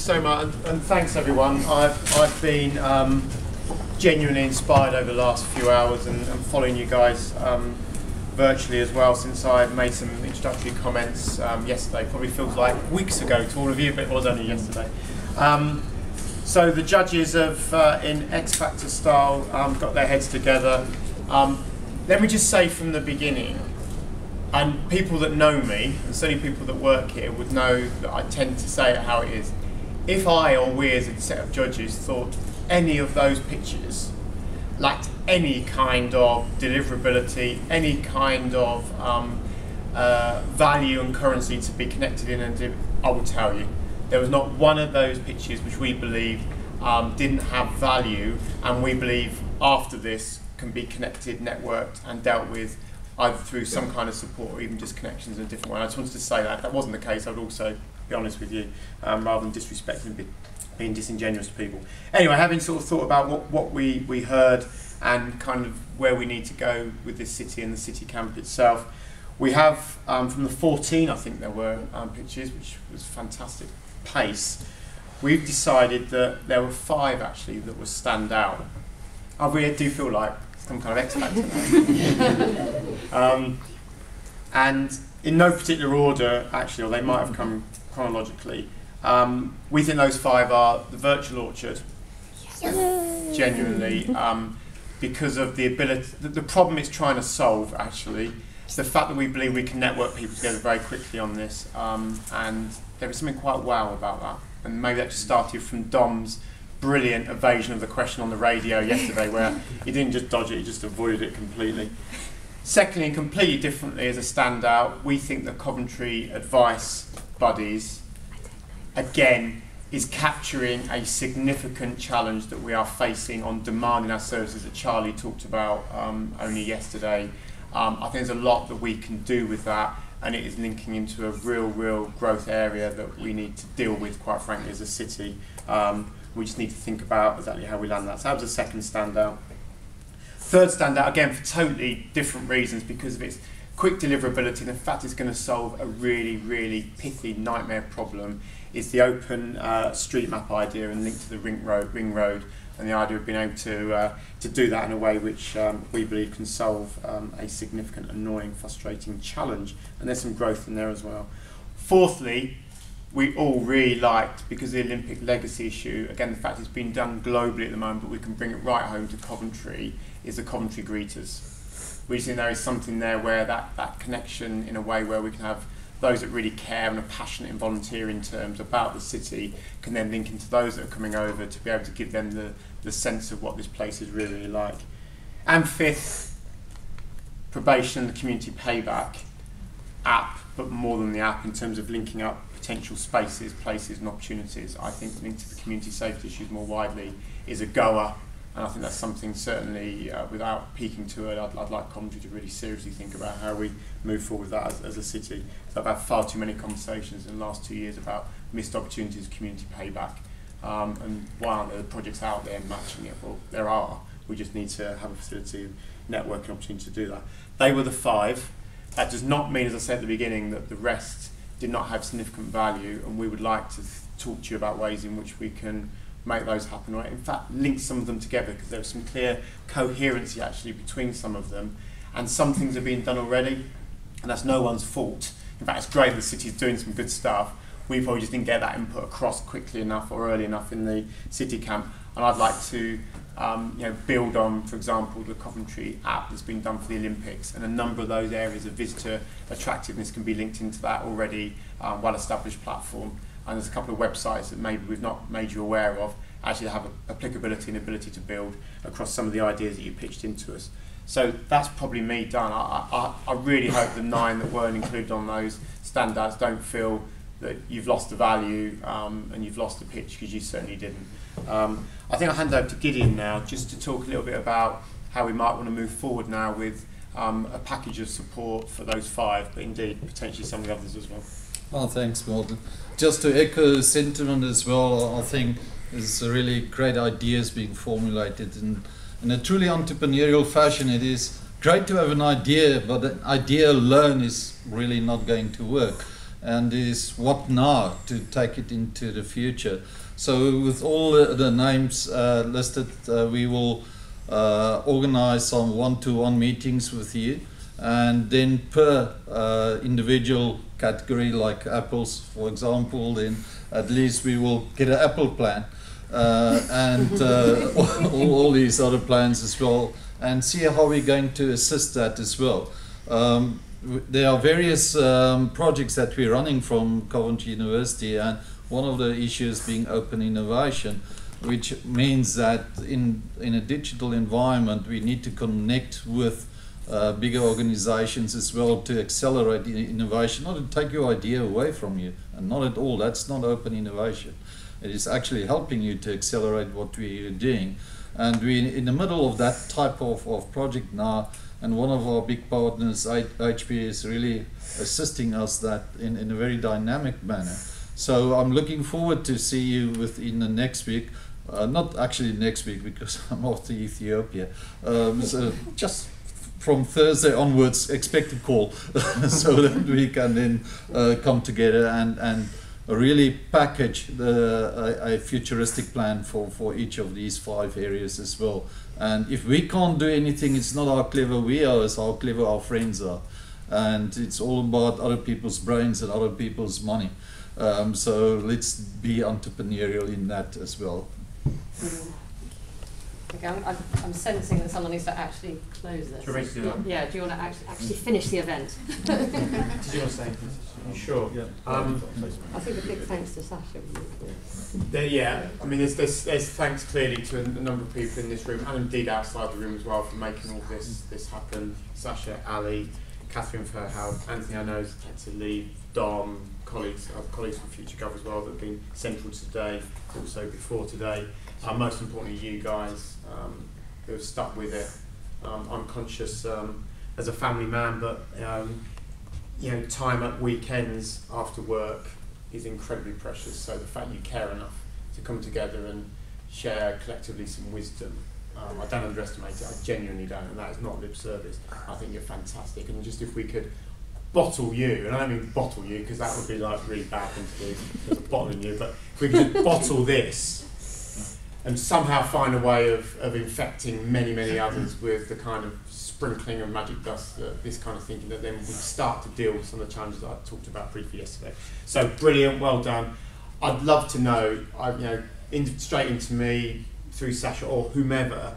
So much, and thanks everyone. I've been genuinely inspired over the last few hours and following you guys virtually as well since I made some introductory comments yesterday. Probably feels like weeks ago to all of you, but it was only yesterday. So the judges have, in X Factor style, got their heads together. Let me just say from the beginning, and people that know me, and certainly people that work here, would know that I tend to say it how it is. If I or we as a set of judges thought any of those pictures lacked any kind of deliverability, any kind of value and currency to be connected in, and I will tell you, there was not one of those pictures which we believe didn't have value, and we believe after this can be connected, networked and dealt with either through some kind of support or even just connections in a different way. I just wanted to say that. If that wasn't the case, I would also be honest with you, rather than disrespecting and being disingenuous to people. Anyway, having sort of thought about what we heard and kind of where we need to go with this city and the city camp itself, we have from the 14, I think there were pictures, which was fantastic pace. We've decided that there were 5 actually that would stand out. I really do feel like some kind of X Factor now. And in no particular order actually, or they might have come chronologically. We think those 5 are the virtual orchard, genuinely, because of the ability, the problem it's trying to solve actually, is the fact that we believe we can network people together very quickly on this, and there is something quite wow about that. And maybe that just started from Dom's brilliant evasion of the question on the radio yesterday, where he didn't just dodge it, he just avoided it completely. Secondly, and completely differently as a standout, we think the Coventry Advice Buddies, again, is capturing a significant challenge that we are facing on demanding our services that Charlie talked about only yesterday. I think there's a lot that we can do with that, and it is linking into a real growth area that we need to deal with, quite frankly, as a city. We just need to think about exactly how we land that. So that was a second standout. Third standout, again, for totally different reasons, because of its quick deliverability and the fact it's going to solve a really pithy nightmare problem, is the open street map idea and link to the ring road, and the idea of being able to do that in a way which we believe can solve a significant, annoying, frustrating challenge, and there's some growth in there as well. Fourthly, we all really liked, because of the Olympic legacy issue, again the fact it's been done globally at the moment, but we can bring it right home to Coventry, is the Coventry Greeters. We think there is something there where that connection, in a way where we can have those that really care and are passionate in volunteering terms about the city, can then link into those that are coming over to be able to give them the sense of what this place is really like. And fifth, probation, the community payback app, but more than the app in terms of linking up potential spaces, places and opportunities. I think linked to the community safety issues more widely is a goer, and I think that's something certainly, without peeking to it, I'd like Coventry to really seriously think about how we move forward with that as a city. So I've had far too many conversations in the last 2 years about missed opportunities, community payback, and why aren't there projects out there matching it? Well, there are. We just need to have a facility, networking opportunity to do that. They were the 5. That does not mean, as I said at the beginning, that the rest did not have significant value, and we would like to talk to you about ways in which we can make those happen, right? In fact, link some of them together, because there's some clear coherency actually between some of them, and some things are being done already, and that's no one's fault. In fact, it's great the city's doing some good stuff. We probably just didn't get that input across quickly enough or early enough in the city camp, and I'd like to build on, for example, the Coventry app that's been done for the Olympics, and a number of those areas of visitor attractiveness can be linked into that already well-established platform. And there's a couple of websites that maybe we've not made you aware of actually have applicability and ability to build across some of the ideas that you pitched into us. So that's probably me done. I really hope the 9 that weren't included on those standouts don't feel that you've lost the value and you've lost the pitch, because you certainly didn't. I think I'll hand over to Gideon now, just to talk a little bit about how we might want to move forward now with a package of support for those 5, but indeed potentially some of the others as well. Well, thanks, Morten. Just to echo sentiment as well, I think there's really great ideas being formulated in a truly entrepreneurial fashion. It is great to have an idea, but an idea alone is really not going to work. and is what now to take it into the future. So with all the names listed, we will organize some one-to-one meetings with you, and then per individual category, like apples for example, then at least we will get an apple plan and all these other plans as well, and see how we're going to assist that as well. There are various projects that we're running from Coventry University, and one of the issues being open innovation, which means that in a digital environment we need to connect with bigger organizations as well to accelerate innovation, not to take your idea away from you, and not at all. That's not open innovation. It is actually helping you to accelerate what we are doing. And we're in the middle of that type of project now, and one of our big partners, HP, is really assisting us that in a very dynamic manner. So I'm looking forward to see you within the next week. Not actually next week, because I'm off to Ethiopia. So just from Thursday onwards, expect a call so that we can then come together and really package a futuristic plan for each of these 5 areas as well. And if we can't do anything, it's not how clever we are, it's how clever our friends are. And it's all about other people's brains and other people's money. So let's be entrepreneurial in that as well. Okay, I'm sensing that someone needs to actually close this. Do you want me to do that? Yeah, do you want to actually finish the event? Did you want to say anything? You sure? Yeah. I think a big thanks to Sasha. Yeah, I mean, there's thanks clearly to a number of people in this room, and indeed outside the room as well, for making all this happen. Sasha, Ali, Catherine for her help, Anthony I know has had to leave, Dom, colleagues from Future Gov as well that have been central to today, also before today. Most importantly, you guys who have stuck with it. I'm conscious as a family man, but you know, time at weekends after work is incredibly precious. So the fact you care enough to come together and share collectively some wisdom, I don't underestimate it. I genuinely don't, and that is not lip service. I think you're fantastic, and just if we could bottle you, and I don't mean bottle you because that would be like really bad thing to do, because of bottling you, but if we could just bottle this and somehow find a way of infecting many others with the kind of sprinkling of magic dust, this kind of thinking, that then we start to deal with some of the challenges that I talked about briefly yesterday. So brilliant, well done. I'd love to know, straight into me, through Sasha or whomever,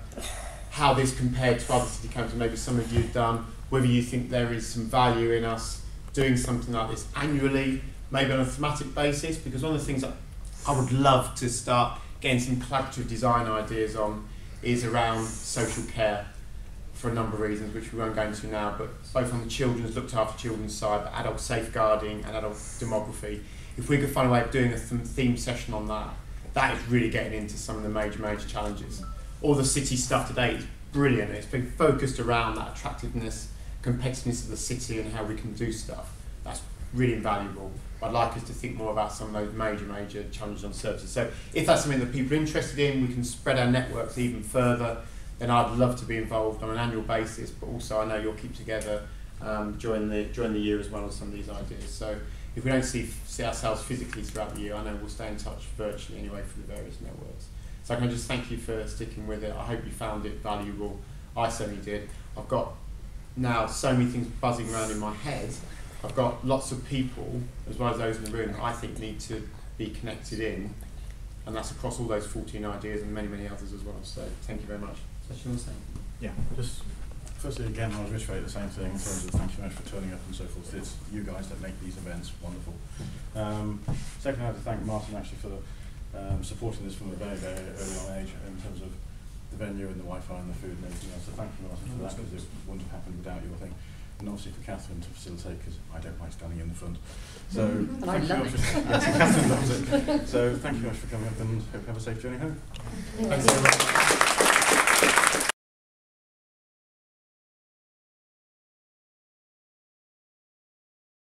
how this compared to other city camps, and maybe some of you have done, whether you think there is some value in us doing something like this annually, maybe on a thematic basis, because one of the things that I would love to start getting some collaborative design ideas on is around social care, for a number of reasons, which we won't go into now, but both on the children's, looked after children's side, but adult safeguarding and adult demography. If we could find a way of doing a theme session on that, that is really getting into some of the major challenges. All the city stuff today is brilliant. It's been focused around that attractiveness, competitiveness of the city and how we can do stuff. That's really invaluable. I'd like us to think more about some of those major challenges on services. So if that's something that people are interested in, we can spread our networks even further, then I'd love to be involved on an annual basis, but also I know you'll keep together during the year as well on some of these ideas. So if we don't see ourselves physically throughout the year, I know we'll stay in touch virtually anyway for the various networks. So I can just thank you for sticking with it. I hope you found it valuable. I certainly did. I've got now so many things buzzing around in my head. I've got lots of people, as well as those in the room, that I think need to be connected in, and that's across all those 14 ideas and many others as well. So thank you very much. Yeah, just firstly again I'll reiterate the same thing in terms of thank you very much for turning up and so forth. It's you guys that make these events wonderful. Second, I have to thank Martin actually for supporting this from a very early on age in terms of the venue and the Wi-Fi and the food and everything else. So thank you, Martin, for that, because it wouldn't have happened without your thing. And obviously for Catherine to facilitate, because I don't like standing in the front. So thank you very much. Catherine loves it. So thank you very much for coming up, and hope you have a safe journey home. Thank you.